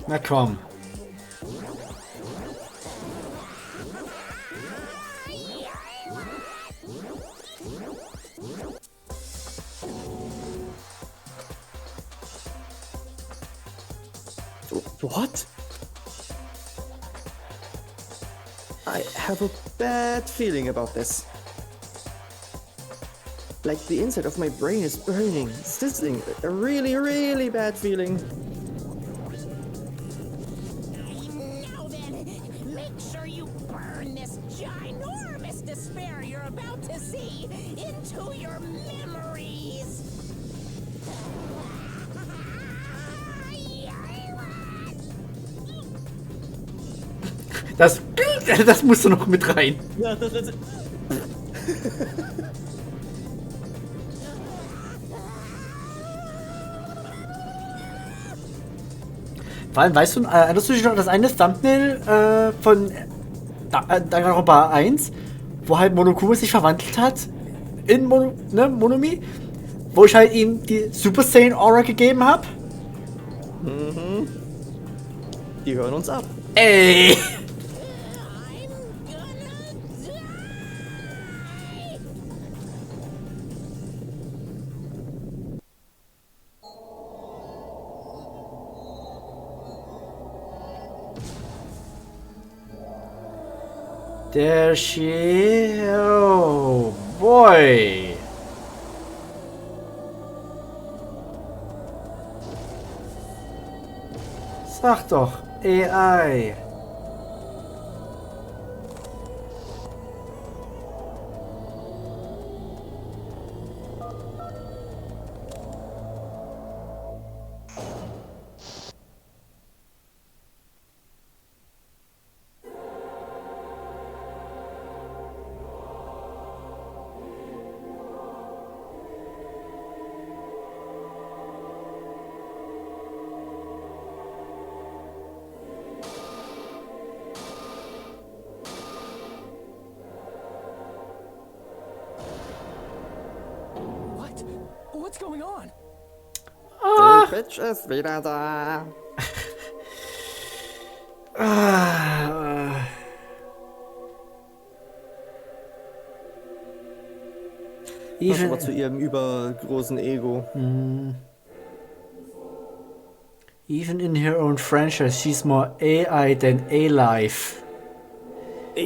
Na komm. What? I have a bad feeling about this. Like the inside of my brain is burning, sizzling. A really, really bad feeling. Now then, make sure you burn this ginormous despair you're about to see into your memories. Das musst du noch mit rein. Ja, das Vor allem, weißt du, erinnerst du dich noch an das eine Thumbnail von Danganronpa 1, wo halt Monokuma sich verwandelt hat in Monomi, wo ich halt ihm die Super Saiyan Aura gegeben habe? Mhm. Die hören uns ab. Ey! There she... Oh, boy. Sag doch, AI. What's going on? Die Bitch ist wieder da. Das aber zu ihrem übergroßen Ego. Even in her own franchise, she's more AI than A-Life. Am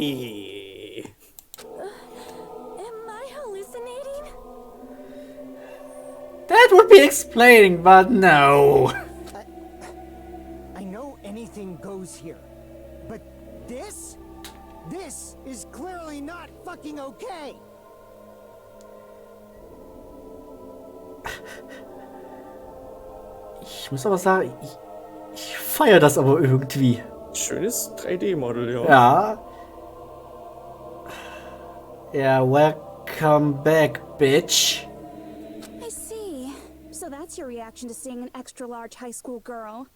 I hallucinating? That would be explaining, but no. I know anything goes here, but this is clearly not fucking okay. Ich muss aber sagen, ich feiere das aber irgendwie. Schönes 3D-Model, ja. Ja. Ja, welcome back, bitch. I see. So that's your reaction to seeing an extra-large high school girl.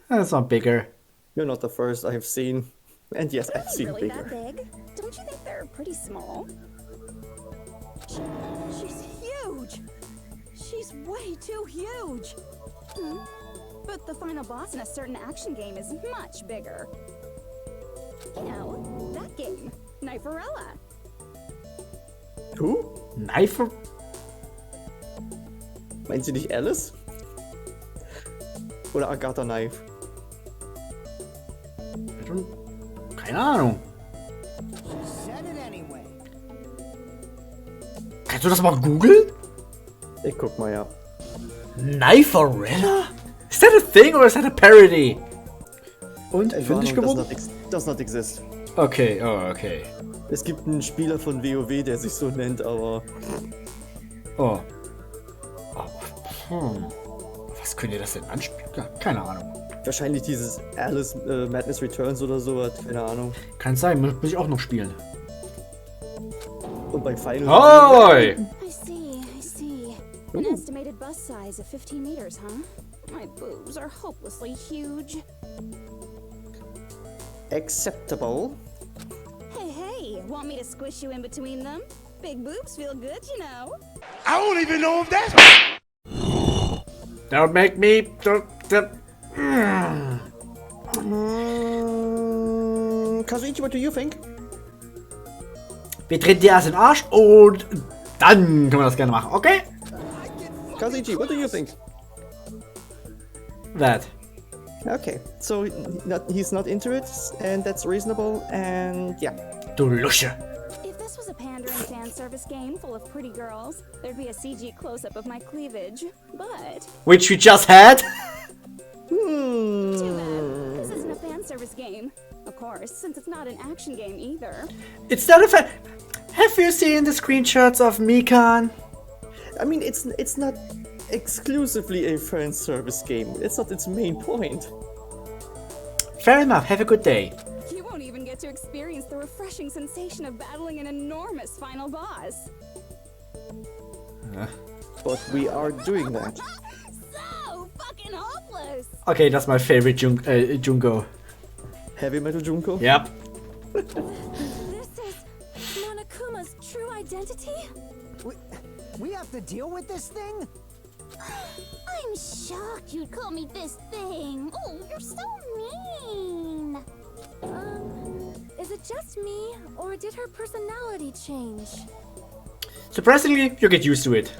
That's not bigger. You're not the first I've seen. And yes, I've seen Really bigger. that big? Don't you think they're pretty small? She's huge! She's way too huge! But the final boss in a certain action game is much bigger. You know, that game, Kniferella. Who? Knife? Meint sie nicht Alice? Oder Agatha Knife? Keine Ahnung. Said it anyway. Kannst du das mal googeln? Ich guck mal, ja. Kniferella? Is that a thing or is that a parody? Und, fündig geworden? Does not exist. Okay, oh, okay. Es gibt einen Spieler von WoW, der sich so nennt, aber... Oh. Was könnte das denn anspielen? Ja, keine Ahnung. Wahrscheinlich dieses Alice Madness Returns oder sowas, keine Ahnung. Kann sein, muss ich auch noch spielen. Und bei Final... Hoi! I see. An estimated bust size of 15 meters, huh? My boobs are hopelessly huge. Acceptable. Hey, want me to squish you in between them? Big boobs feel good, you know. I don't even know if that's... Don't make me... Kazuichi, what do you think? Wir treten dir erst in den Arsch und dann können wir das gerne machen, okay? Kazuichi, what do you think? That. Okay, so he's not into it, and that's reasonable, and yeah. Du Lusche. If this was a pandering fan service game full of pretty girls, there'd be a CG close-up of my cleavage. But Which we just had. too bad. This isn't a fan service game. Of course, since it's not an action game either. It's not a fan. Have you seen the screenshots of Mikan? I mean, it's not exclusively a fan service game. It's not its main point. Fair enough, have a good day. You won't even get to experience the refreshing sensation of battling an enormous final boss. But we are doing that. So fucking hopeless! Okay, that's my favorite Junko. Heavy Metal Junko? Yep. This is Monokuma's true identity? We have to deal with this thing? I'm shocked you'd call me this thing. Oh, you're so mean. Is it just me, or did her personality change? Surprisingly, you get used to it.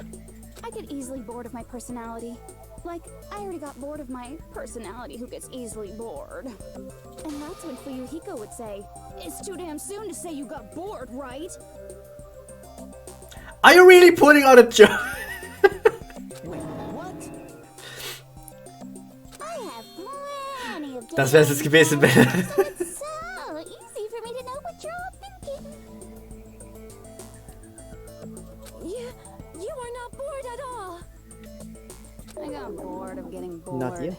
I get easily bored of my personality. Like, I already got bored of my personality who gets easily bored. And that's when Fuyuhiko would say, "It's too damn soon to say you got bored, right?" Are you really putting on a joke? Wait, what? I have plenty of Das wär's jetzt gewesen, wenn. so it's so easy for me to know what you're all thinking. You are not bored at all. I got bored of getting bored. Not yet.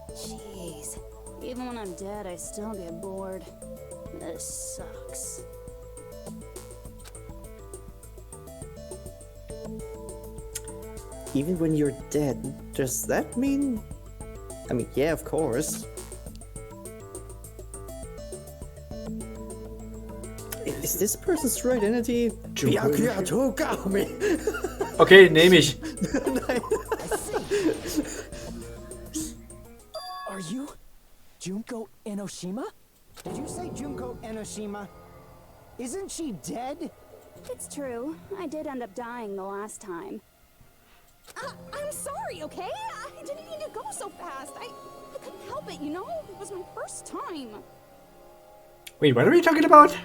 Jeez. Even when I'm dead, I still get bored. This sucks. Even when you're dead, does that mean... I mean, yeah, of course. Is this person's true identity? Okay, nehme ich. Are you Junko Enoshima? Did you say Junko Enoshima? Isn't she dead? It's true. I did end up dying the last time. I'm sorry, okay? I didn't mean to go so fast. I couldn't help it, you know? It was my first time. Wait, what are we talking about?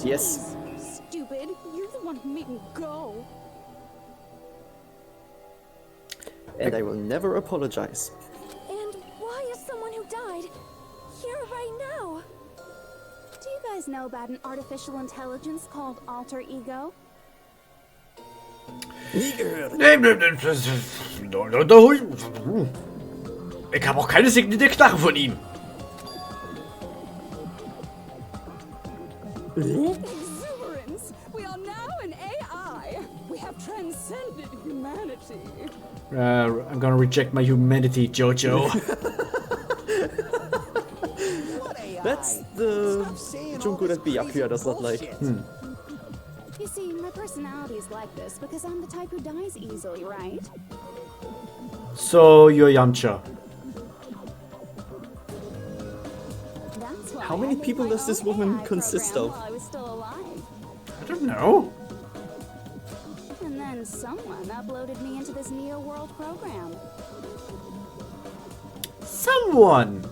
Yes. Stupid. You're the one who made me go. And I will never apologize. And why is someone who died here right now? Do you guys know about an artificial intelligence called alter ego? Ich habe auch keine signierte Knarre von ihm. Exuberance! We are now an AI! We have transcended humanity! I'm gonna reject my humanity, Jojo. What AI? That's the Stop saying all Junko this that Byakuya crazy does not like. bullshit. You see, my personality is like this because I'm the type who dies easily, right? So, you're Yamcha. That's why How many I made people my does this own woman AI consist program of? while I was still alive. I don't know. And then someone uploaded me into this Neo World program. Someone.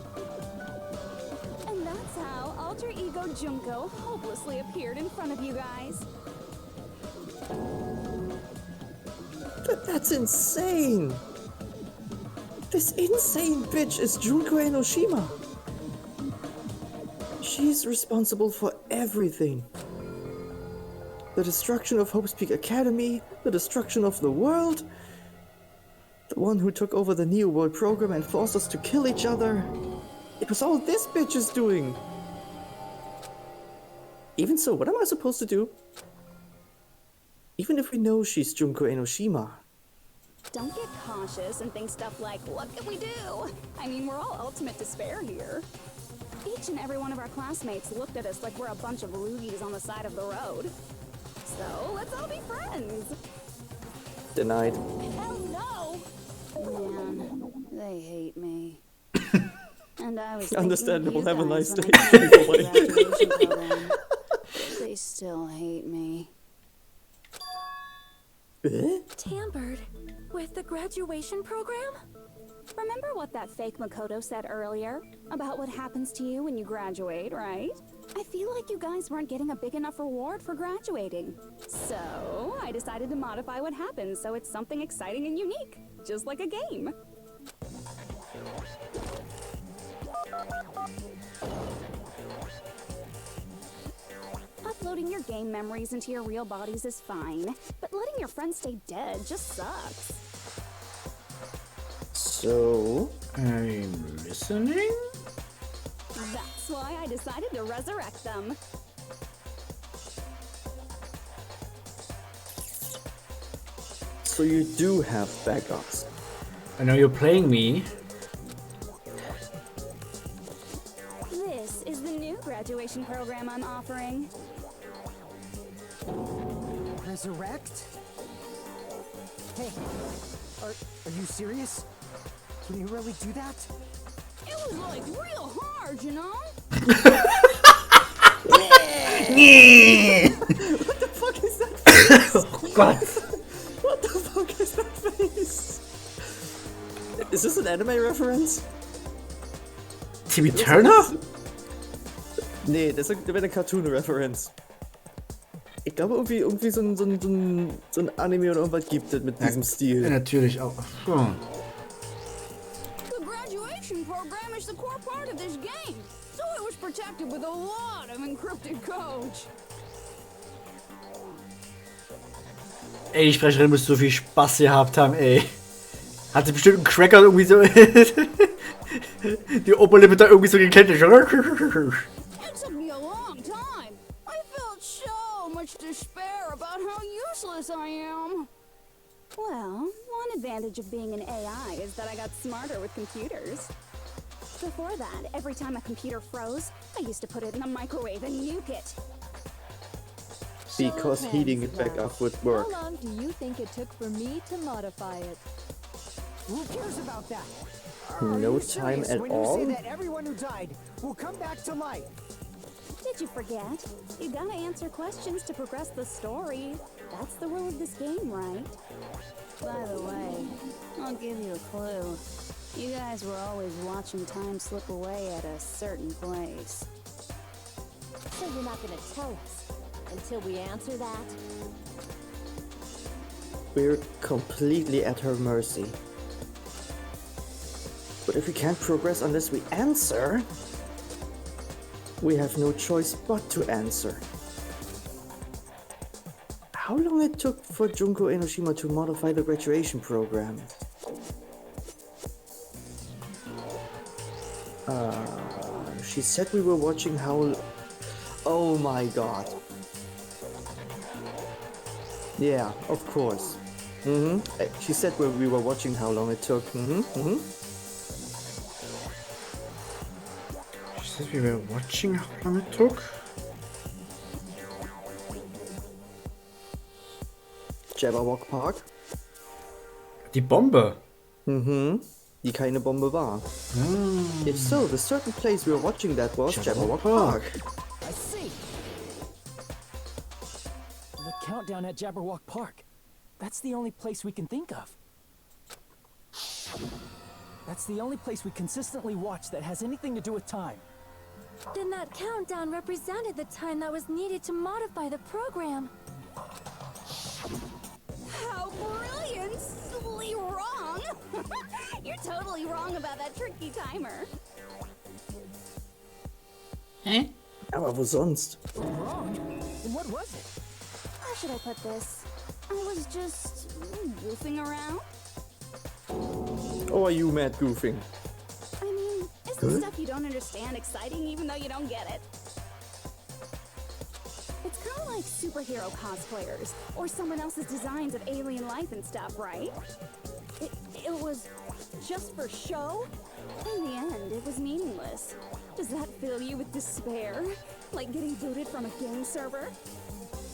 And that's how Alter Ego Junko hopelessly appeared in front of you guys. That's insane! This insane bitch is Junko Enoshima. She's responsible for everything. The destruction of Hope's Peak Academy, the destruction of the world, the one who took over the Neo World program and forced us to kill each other. It was all this bitch is doing. Even so, what am I supposed to do? Even if we know she's Junko Enoshima. Don't get cautious and think stuff like, what can we do? I mean, we're all ultimate despair here. Each and every one of our classmates looked at us like we're a bunch of loogies on the side of the road. So, let's all be friends. Denied. Hell no! Man, they hate me. And I was Understandable. Have a nice day. They still hate me. Tampered with the graduation program? Remember what that fake Makoto said earlier? About what happens to you when you graduate, right? I feel like you guys weren't getting a big enough reward for graduating. So, I decided to modify what happens so it's something exciting and unique. Just like a game. Uploading your game memories into your real bodies is fine, but letting your friends stay dead just sucks. So, I'm listening? That's why I decided to resurrect them. so you do have backups. I know you're playing me. This is the new graduation program I'm offering. Resurrect? Hey, are you serious? Can you really do that? It was like real hard, you know? What the fuck is that face? Oh Gott. What the fuck is that face? Is this an anime reference? Timmy Turner? Nee, das wäre eine Cartoon-Reference. Ich glaube irgendwie so ein Anime oder irgendwas gibt es mit diesem Ja, Stil. natürlich auch. Hm. The graduation program is the core part of this game, so it was protected with a lot of encrypted code. Ey, die Sprecherin muss so viel Spaß gehabt haben, ey. Hat sie bestimmt einen Cracker irgendwie so. Die Oberlippe da irgendwie so geklemmt. It took me a long time. I felt so much despair about how useless I am. Well, one advantage of being an AI is that I got smarter with computers. Before that, every time a computer froze, I used to put it in a microwave and nuke it. Because heating it back up would work. How long do you think it took for me to modify it? Who cares about that? No Are you time serious at when all? you say that everyone who died will come back to life? Did you forget? You gotta answer questions to progress the story. That's the rule of this game, right? By the way, I'll give you a clue. You guys were always watching time slip away at a certain place. So you're not gonna tell us until we answer that? We're completely at her mercy. But if we can't progress unless we answer, we have no choice but to answer. How long it took for Junko Enoshima to modify the graduation program? She said we were watching how... Oh my god. Yeah, of course. She said we were watching how long it took. She said we were watching how long it took. Jabberwock Park? Die Bombe. Die keine Bombe war. If so, the certain place we were watching that was Jabberwock Park. I see. The countdown at Jabberwock Park. That's the only place we can think of. That's the only place we consistently watch that has anything to do with time. Then that countdown represented the time that was needed to modify the program. How brilliantly wrong! You're totally wrong about that tricky timer. Aber wo sonst? Wrong? What was it? How should I put this? I was just goofing around. Oh, are you mad goofing? I mean, isn't stuff you don't understand exciting even though you don't get it? It's kind of like superhero cosplayers or someone else's designs of alien life and stuff, right? It was just for show? In the end, it was meaningless. Does that fill you with despair? Like getting booted from a game server?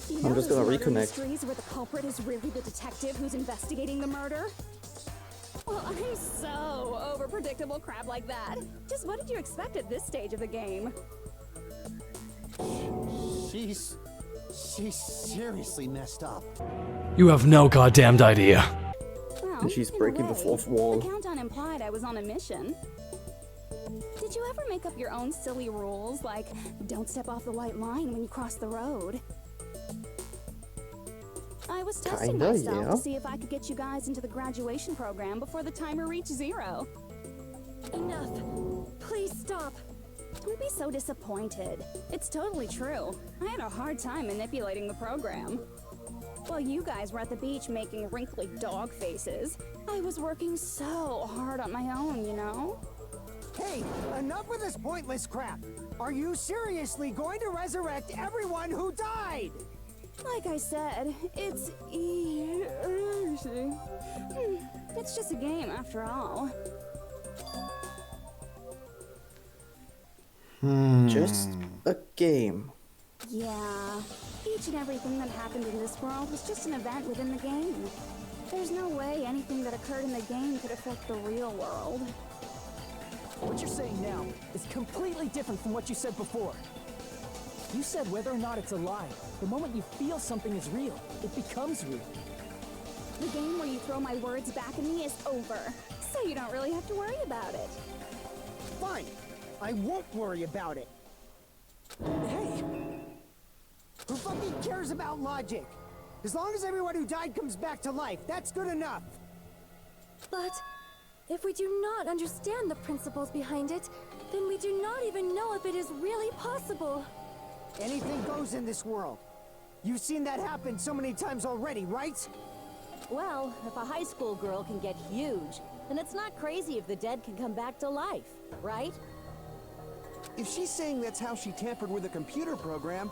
You know I'm just gonna those murder reconnect. mysteries where the culprit is really the detective who's investigating the murder? Well, I'm so over predictable crap like that. Just what did you expect at this stage of the game? She's seriously messed up. You have no goddamned idea. Well, And she's in a breaking the way, fourth wall. The countdown implied I was on a mission. Did you ever make up your own silly rules, like don't step off the white line when you cross the road? I was testing Kinda, myself yeah. to see if I could get you guys into the graduation program before the timer reached 0. Enough. Please stop. Don't be so disappointed. It's totally true. I had a hard time manipulating the program. While you guys were at the beach making wrinkly dog faces, I was working so hard on my own, you know? Hey, enough with this pointless crap. Are you seriously going to resurrect everyone who died? Like I said, it's it's just a game after all. Just a game. Yeah, each and everything that happened in this world was just an event within the game. There's no way anything that occurred in the game could affect the real world. What you're saying now is completely different from what you said before. You said whether or not it's a lie, the moment you feel something is real, it becomes real. The game where you throw my words back at me is over, so you don't really have to worry about it. Fine. I won't worry about it. Hey, Who fucking cares about logic? As long as everyone who died comes back to life, that's good enough. But if we do not understand the principles behind it, then we do not even know if it is really possible. Anything goes in this world. You've seen that happen so many times already, right? Well, if a high school girl can get huge, then it's not crazy if the dead can come back to life, right? If she's saying that's how she tampered with a computer program,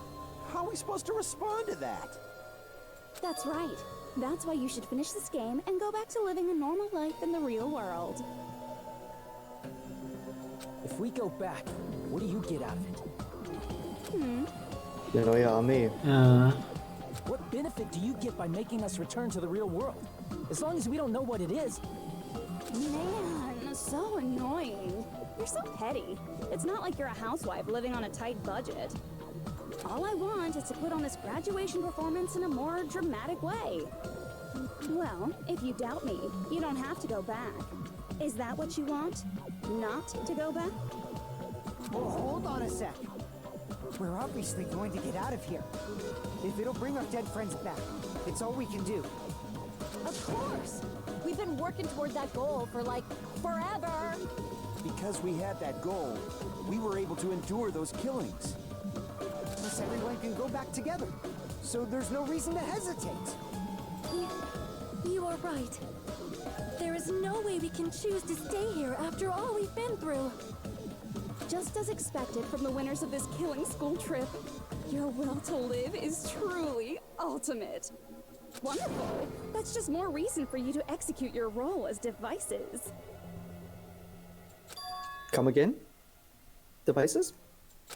how are we supposed to respond to that? That's right. That's why you should finish this game and go back to living a normal life in the real world. if we go back, what do you get out of it? The neue Armee. What benefit do you get by making us return to the real world? As long as we don't know what it is. Man, so annoying. You're so petty. It's not like you're a housewife living on a tight budget. All I want is to put on this graduation performance in a more dramatic way. Well, if you doubt me, you don't have to go back. Is that what you want? Not to go back? Well, hold on a sec. We're obviously going to get out of here. If it'll bring our dead friends back, it's all we can do. Of course! We've been working toward that goal for, like, forever! Because we had that goal, we were able to endure those killings. Plus everyone can go back together. So there's no reason to hesitate. You are right. There is no way we can choose to stay here after all we've been through. Just as expected from the winners of this killing school trip, your will to live is truly ultimate. Wonderful. That's just more reason for you to execute your role as devices. Come again? Devices?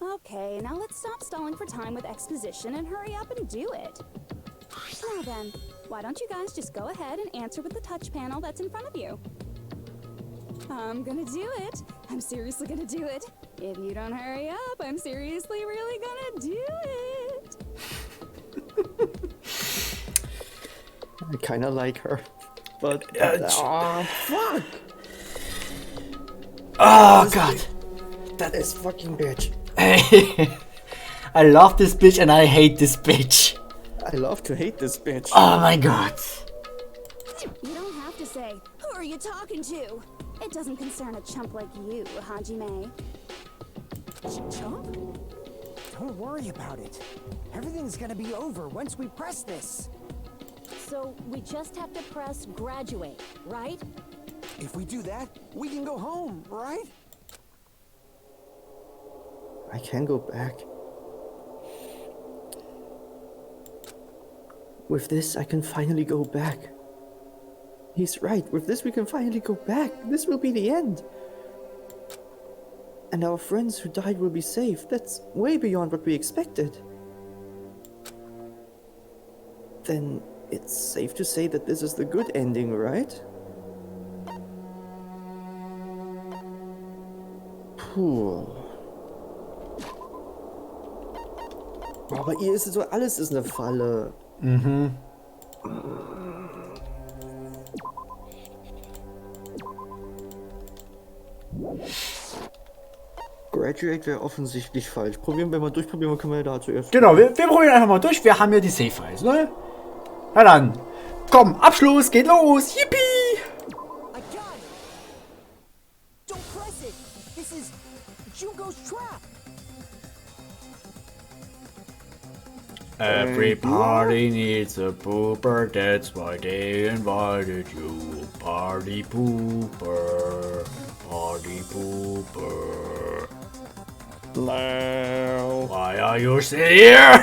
Okay, now let's stop stalling for time with exposition and hurry up and do it. Now then, why don't you guys just go ahead and answer with the touch panel that's in front of you? I'm gonna do it. I'm seriously gonna do it. If you don't hurry up, I'm seriously really gonna do it. I kinda like her. But fuck! Oh god. That is fucking bitch. I love this bitch and I hate this bitch. I love to hate this bitch. Oh my god. You don't have to say, who are you talking to? It doesn't concern a chump like you, Hajime. Chump? Don't worry about it. Everything's gonna be over once we press this. So we just have to press graduate, right? If we do that, we can go home, right? I can go back. With this, I can finally go back. He's right. With this, we can finally go back. This will be the end. And our friends who died will be safe. That's way beyond what we expected. Then it's safe to say that this is the good ending, right? Puh. Oh, bei ihr ist es so, alles ist eine Falle. Mhm. Graduate wäre offensichtlich falsch. Probieren wir mal durch, können wir da zuerst. Genau, wir probieren einfach mal durch. Wir haben ja die Safe Files, ne? Na dann. Komm, Abschluss, geht los. Yippie! I got it! Don't press it! This is Junko's trap! Everybody needs a pooper, that's why they invited you. Party pooper, party pooper. No. Why are you still here?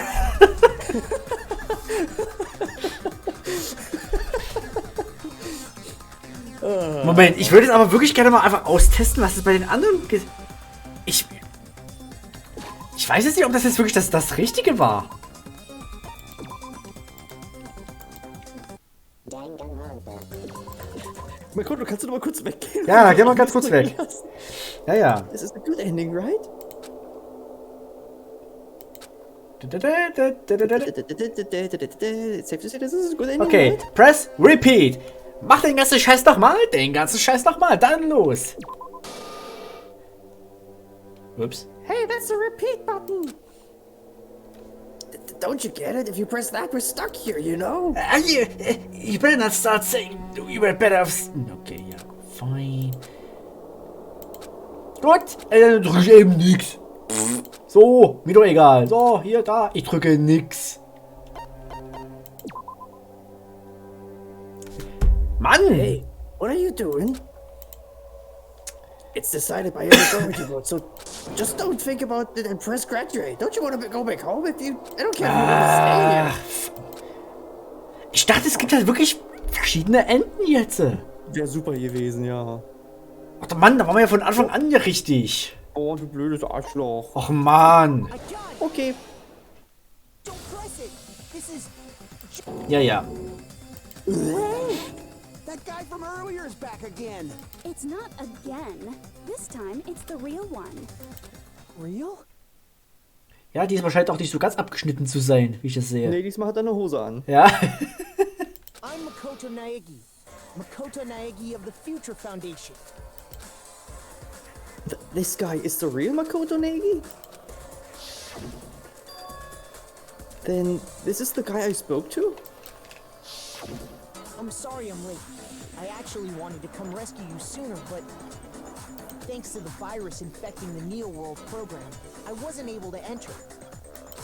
Moment, ich würde jetzt aber wirklich gerne mal einfach austesten, was es bei den anderen geht. Ich weiß jetzt nicht, ob das jetzt wirklich das Richtige war. Makoto, kannst du noch mal kurz weggehen? Ja, geh mal ganz kurz weg. Ja, ja. This is a good ending, right? It's safe to say this is a good ending, Okay, right? press repeat. Mach den ganzen Scheiß nochmal, dann los. Ups. Hey, that's the repeat button. Don't you get it? If you press that, we're stuck here, you know? You better not start saying, you better have... Okay, ja, fine. Gut, dann drücke ich eben nix. So, mir doch egal. So, hier, da, ich drücke nix. Mann! Hey, what are you doing? It's decided by every majority vote, so just don't think about it and press graduate. Don't you want to go back home if you... I don't care if you want to stay here. Ich dachte, es gibt halt wirklich verschiedene Enden jetzt. Wäre super gewesen, ja. Ach Mann, da waren wir ja von Anfang an ja richtig. Oh, du blödes Arschloch. Och Mann. Okay. Don't press it! This is... Ja, ja. That guy from earlier is back again. It's not again. This time, it's the real one. Real? Ja, diesmal scheint auch nicht so ganz abgeschnitten zu sein, wie ich das sehe. Nee, diesmal hat er eine Hose an. Ja. I'm Makoto Naegi. Makoto Naegi of the Future Foundation. This guy is the real Makoto Naegi? Then this is the guy I spoke to? I'm sorry I'm late. I actually wanted to come rescue you sooner, but thanks to the virus infecting the Neo World program, I wasn't able to enter.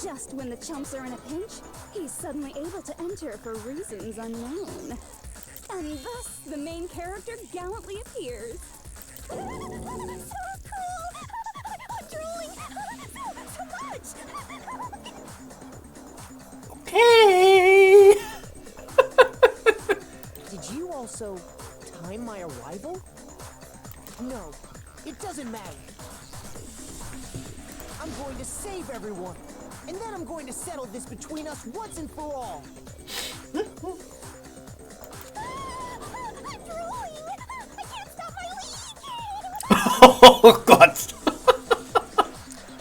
Just when the chumps are in a pinch, he's suddenly able to enter for reasons unknown. And thus, the main character gallantly appears. So cool! I'm drooling so much! Hey! Did you also time my arrival? No, it doesn't matter. I'm going to save everyone, and then I'm going to settle this between us once and for all. I'm drooling! I can't stop my leak! Oh Gott.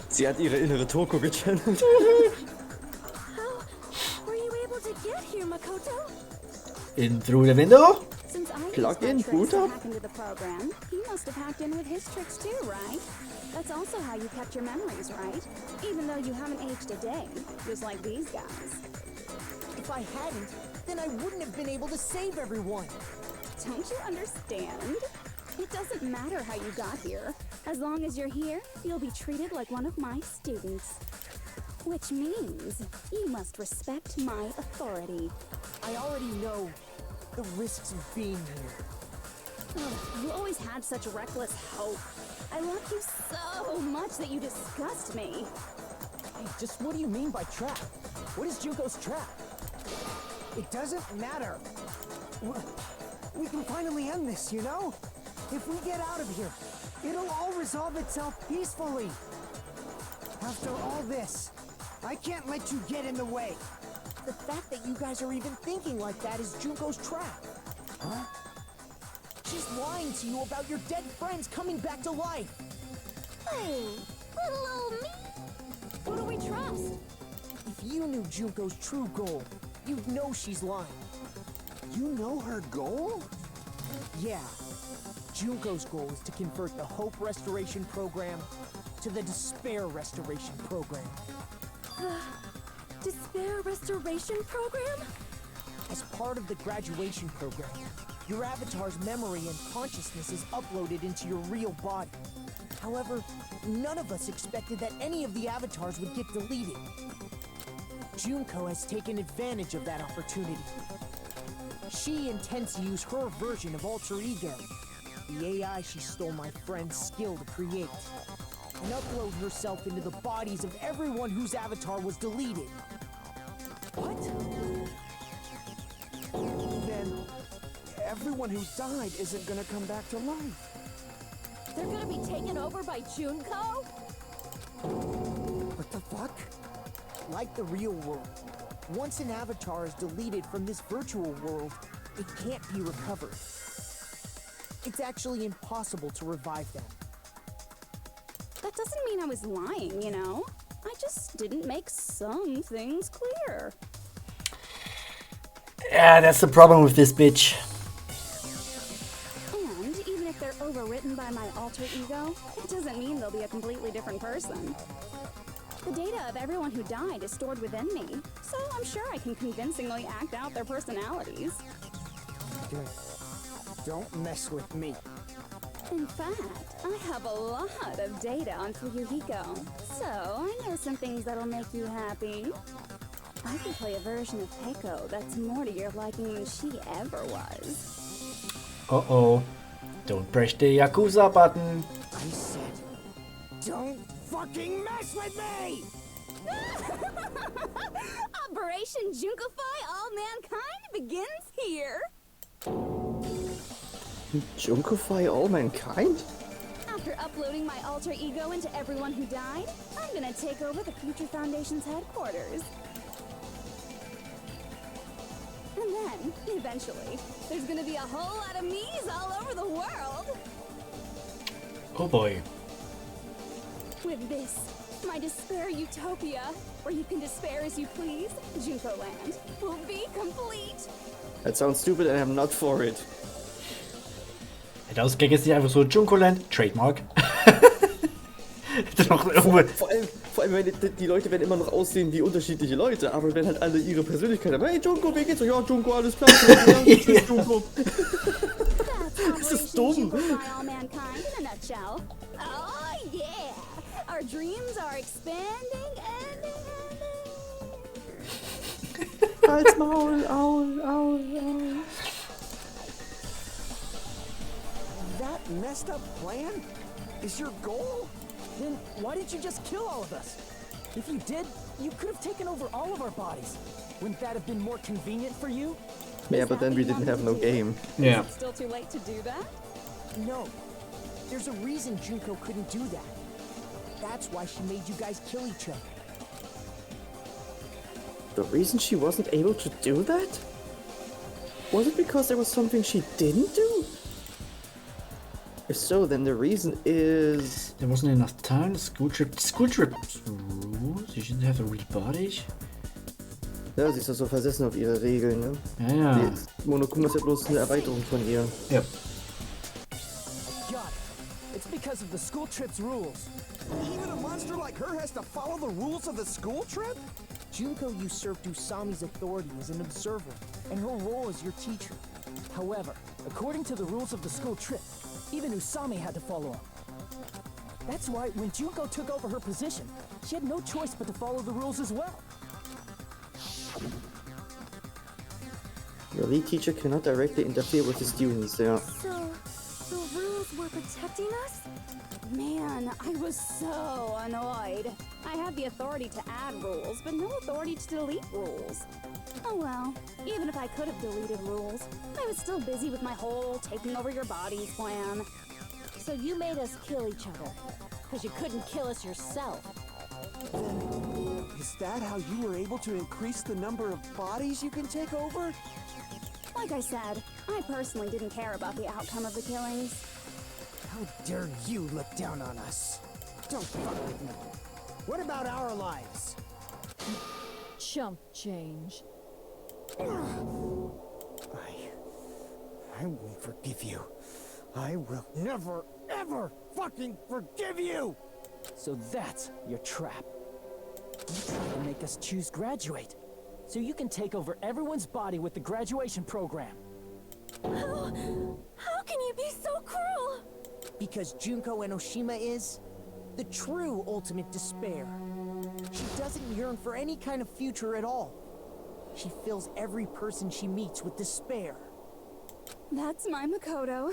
Sie hat ihre innere Toko gechannelt. How were you able to get here, Makoto? In through the window? Since I Plug in, used my boot tricks to up. hack into the program, he must have hacked in with his tricks too, right? That's also how you kept your memories, right? Even though you haven't aged a day, just like these guys. If I hadn't, then I wouldn't have been able to save everyone. Don't you understand? It doesn't matter how you got here. As long as you're here, you'll be treated like one of my students. Which means you must respect my authority. I already know the risks of being here. Ugh, you always had such reckless hope. I loved you so much that you disgust me. Hey, just what do you mean by trap? What is Junko's trap? It doesn't matter. We can finally end this, you know? If we get out of here, it'll all resolve itself peacefully. After all this, I can't let you get in the way. The fact that you guys are even thinking like that is Junko's trap. Huh? She's lying to you about your dead friends coming back to life. Hey, little old me. Who do we trust? If you knew Junko's true goal, you'd know she's lying. You know her goal? Yeah. Junko's goal is to convert the Hope Restoration Program to the Despair Restoration Program. Despair Restoration Program? As part of the graduation program, your avatar's memory and consciousness is uploaded into your real body. However, none of us expected that any of the avatars would get deleted. Junko has taken advantage of that opportunity. She intends to use her version of Alter Ego, the AI she stole my friend's skill to create, and upload herself into the bodies of everyone whose avatar was deleted. What? Then everyone who died isn't gonna come back to life. They're gonna be taken over by Junko? What the fuck? Like the real world, once an avatar is deleted from this virtual world, it can't be recovered. It's actually impossible to revive them. That doesn't mean I was lying, you know? I just didn't make some things clear. Yeah, that's the problem with this bitch. And even if they're overwritten by my alter ego, it doesn't mean they'll be a completely different person. The data of everyone who died is stored within me, so I'm sure I can convincingly act out their personalities. Good. Don't mess with me. In fact, I have a lot of data on Fuyuhiko, so I know some things that'll make you happy. I can play a version of Heiko that's more to your liking than she ever was. Uh-oh. Don't press the Yakuza button. I said, don't fucking mess with me! Operation Junkify All Mankind begins here. Junkify all mankind? After uploading my alter ego into everyone who died, I'm gonna take over the Future Foundation's headquarters. And then, eventually, there's gonna be a whole lot of me's all over the world. Oh boy. With this, my Despair Utopia, where you can despair as you please, Junko Land, will be complete. That sounds stupid and I'm not for it. Der Ausgag ist nicht einfach so Junkoland, Trademark. Noch irgendwo. Vor allem, wenn die Leute werden immer noch aussehen wie unterschiedliche Leute, aber wenn halt alle ihre Persönlichkeit haben. Hey Junko, wie geht's? Ja, Junko, alles klar. Ja, Junko. Das ist dumm. All mankind in a nutshell. Oh yeah! Our dreams are expanding and Halt's Maul, Aul, Aul, Aul. That messed up plan is your goal? Then why didn't you just kill all of us? If you did, you could have taken over all of our bodies. Wouldn't that have been more convenient for you? Yeah, but then we didn't have no game. Yeah. Is it still too late to do that? No. There's a reason Junko couldn't do that. That's why she made you guys kill each other. The reason she wasn't able to do that? Was it because there was something she didn't do? If so, then the reason is... There wasn't enough time. School trip rules. You shouldn't have to read bodies. Ja, sie ist ja so versessen auf ihre Regeln, ne? Ja, ja. Monokuma ist ja bloß eine Erweiterung von ihr. Yep. Got it. It's because of the school trip's rules. Even a monster like her has to follow the rules of the school trip? Junko usurped Usami's authority as an observer, and her role as your teacher. However, according to the rules of the school trip, even Usami had to follow up. That's why when Junko took over her position, she had no choice but to follow the rules as well. The lead teacher cannot directly interfere with the students, yeah. So, the rules were protecting us? Man, I was so annoyed. I had the authority to add rules, but no authority to delete rules. Oh well, even if I could have deleted rules, I was still busy with my whole taking over your bodies plan. So you made us kill each other, because you couldn't kill us yourself. Is that how you were able to increase the number of bodies you can take over? Like I said, I personally didn't care about the outcome of the killings. How dare you look down on us? Don't fuck with me. What about our lives? Chump change. I won't forgive you. I will never, ever fucking forgive you! So that's your trap. You tried to make us choose graduate, so you can take over everyone's body with the graduation program. How can you be so cruel? Because Junko Enoshima is the true ultimate despair. She doesn't yearn for any kind of future at all. She fills every person she meets with despair. That's my Makoto.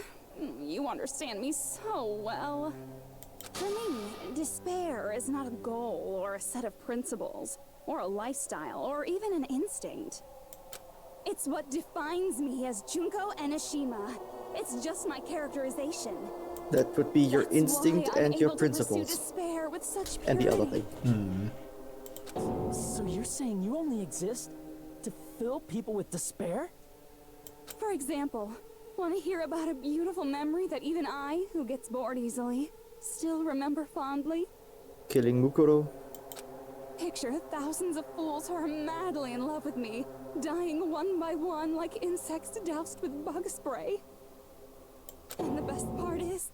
You understand me so well. For me, despair is not a goal or a set of principles, or a lifestyle, or even an instinct. It's what defines me as Junko Enoshima. It's just my characterization. That would be your That's instinct why I'm and your able to pursue principles. despair with such And the other purity. thing. So you're saying you only exist to fill people with despair? For example, want to hear about a beautiful memory that even I, who gets bored easily, still remember fondly? Killing Mukuro. Picture thousands of fools who are madly in love with me, dying one by one like insects doused with bug spray. And the best part is,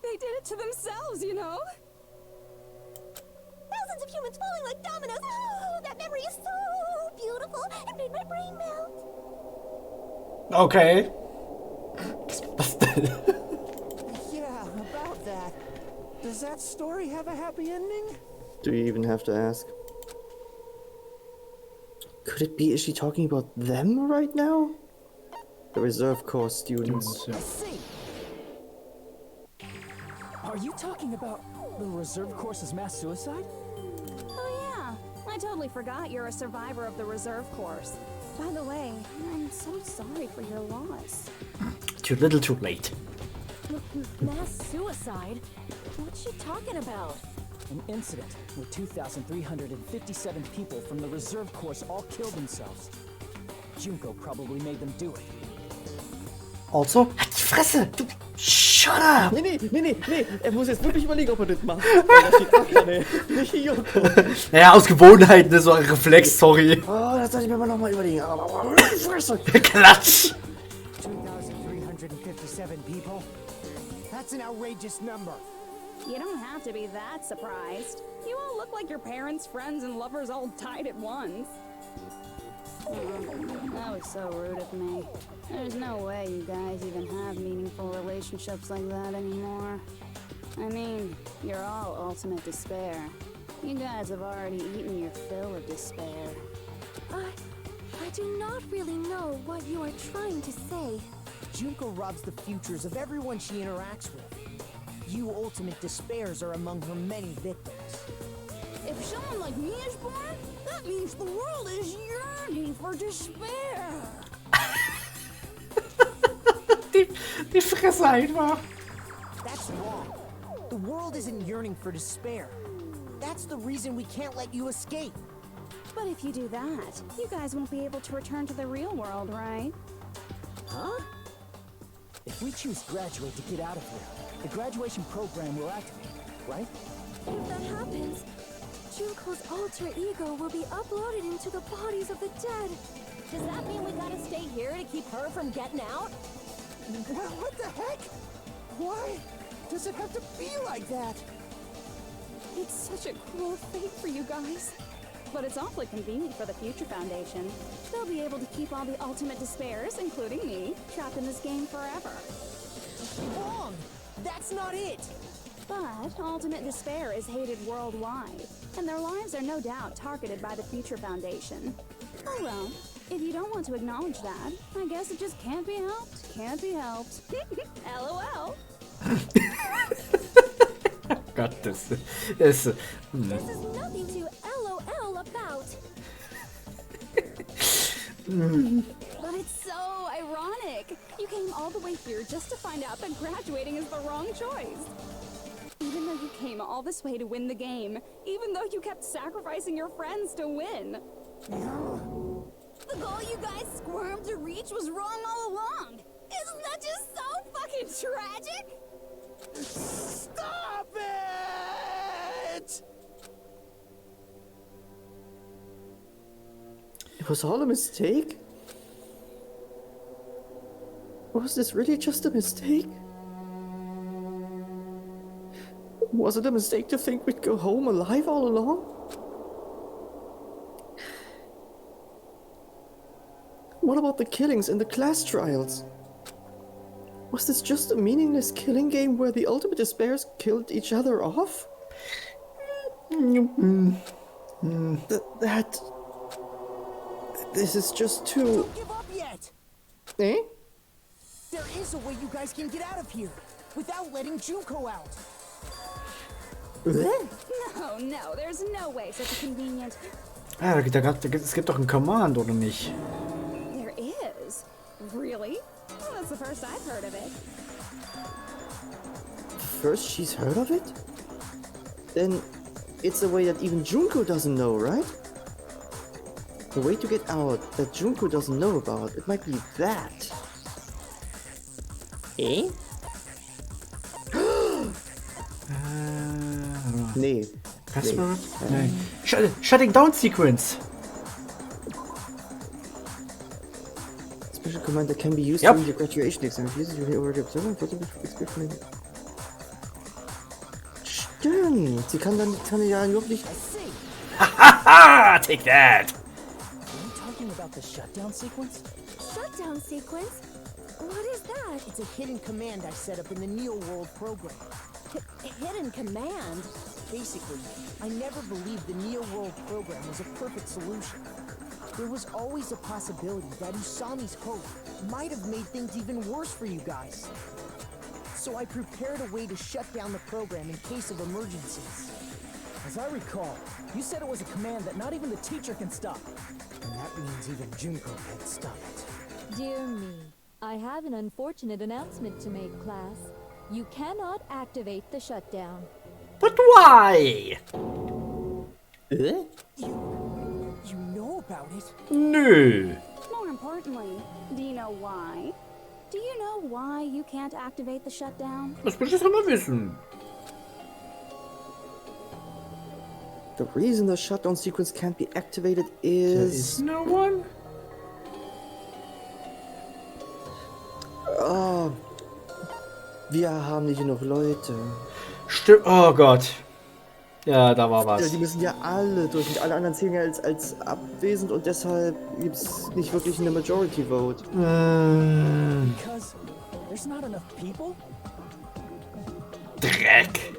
they did it to themselves, you know? Thousands of humans falling like dominoes. Oh, that memory is so beautiful. It made my brain melt. Okay. Was denn? Yeah, about that. Does that story have a happy ending? Do you even have to ask? Could it be, is she talking about them right now? The reserve corps students. I see. Are you talking about the reserve course's mass suicide? Oh yeah, I totally forgot you're a survivor of the reserve course. By the way, I'm so sorry for your loss. Too little, too late. Mass suicide? What's she talking about? An incident where 2,357 people from the reserve course all killed themselves. Junko probably made them do it. Also, halt die Fresse! Du, shut up! Nee. Er muss jetzt wirklich überlegen, ob er das macht. Da steht Akane, nicht Yoko. Naja, aus Gewohnheit, ne, so ein Reflex, sorry. Oh, das soll ich mir mal nochmal überlegen. Klatsch! 2,357 people? That's an outrageous number. You don't have to be that surprised. You all look like your parents, friends, and lovers all died at once. That was so rude of me. There's no way you guys even have meaningful relationships like that anymore. I mean, you're all ultimate despair. You guys have already eaten your fill of despair. I do not really know what you are trying to say. Junko robs the futures of everyone she interacts with. You ultimate despairs are among her many victims. If someone like me is born, that means the world is yearning for despair. Die Fresse einfach. That's wrong. The world isn't yearning for despair. That's the reason we can't let you escape. But if you do that, you guys won't be able to return to the real world, right? Huh? If we choose graduate to get out of here, the graduation program will activate, right? If that happens, Junko's alter ego will be uploaded into the bodies of the dead. Does that mean we gotta stay here to keep her from getting out? Well, what the heck? Why does it have to be like that? It's such a cruel fate for you guys. But it's awfully convenient for the Future Foundation. They'll be able to keep all the ultimate despairs, including me, trapped in this game forever. Wrong! That's not it! But ultimate despair is hated worldwide, and their lives are no doubt targeted by the Future Foundation. Oh well, if you don't want to acknowledge that, I guess it just can't be helped. Can't be helped. LOL. Gott, das ist... This is nothing to LOL about. But it's so ironic. You came all the way here just to find out that graduating is the wrong choice. Even though you came all this way to win the game, even though you kept sacrificing your friends to win. The goal you guys squirmed to reach was wrong all along. Isn't that just so fucking tragic? Stop it! It was all a mistake? Was this really just a mistake? Was it a mistake to think we'd go home alive all along? What about the killings and the class trials? Was this just a meaningless killing game where the ultimate despairs killed each other off? This is just too... Don't give up yet! Eh? There is a way you guys can get out of here without letting Junko out. No, no, there's no way such a convenient... Ah, es gibt doch ein Command, oder nicht? There is? Really? Well, that's the first I've heard of it. First she's heard of it? Then it's a way that even Junko doesn't know, right? The way to get out that Junko doesn't know about. It might be that. Eh? Nee. Password? Nein. Shutting down sequence. Special command that can be used Yep. during your graduation exam. Uses you already observed and photo experience. Stimmt. Sie kann ja wirklich... Haha! Take that! Are you talking about the shutdown sequence? Shutdown sequence? What is that? It's a hidden command I set up in the Neo World program. Hidden command? Basically, I never believed the Neo World program was a perfect solution. There was always a possibility that Usami's hope might have made things even worse for you guys. So I prepared a way to shut down the program in case of emergencies. As I recall, you said it was a command that not even the teacher can stop. And that means even Junko can't stop it. Dear me, I have an unfortunate announcement to make, class. You cannot activate the shutdown. But why? You know about it? Nö. More importantly, do you know why? Do you know why you can't activate the shutdown? Das will ich jetzt mal wissen. The reason the shutdown sequence can't be activated There is... is no one? Oh, wir haben nicht genug Leute. Stimmt. Oh Gott. Ja, da war was. Ja, die müssen ja alle durch und alle anderen zählen ja als abwesend und deshalb gibt es nicht wirklich eine Majority Vote. Because there's not enough people? Dreck.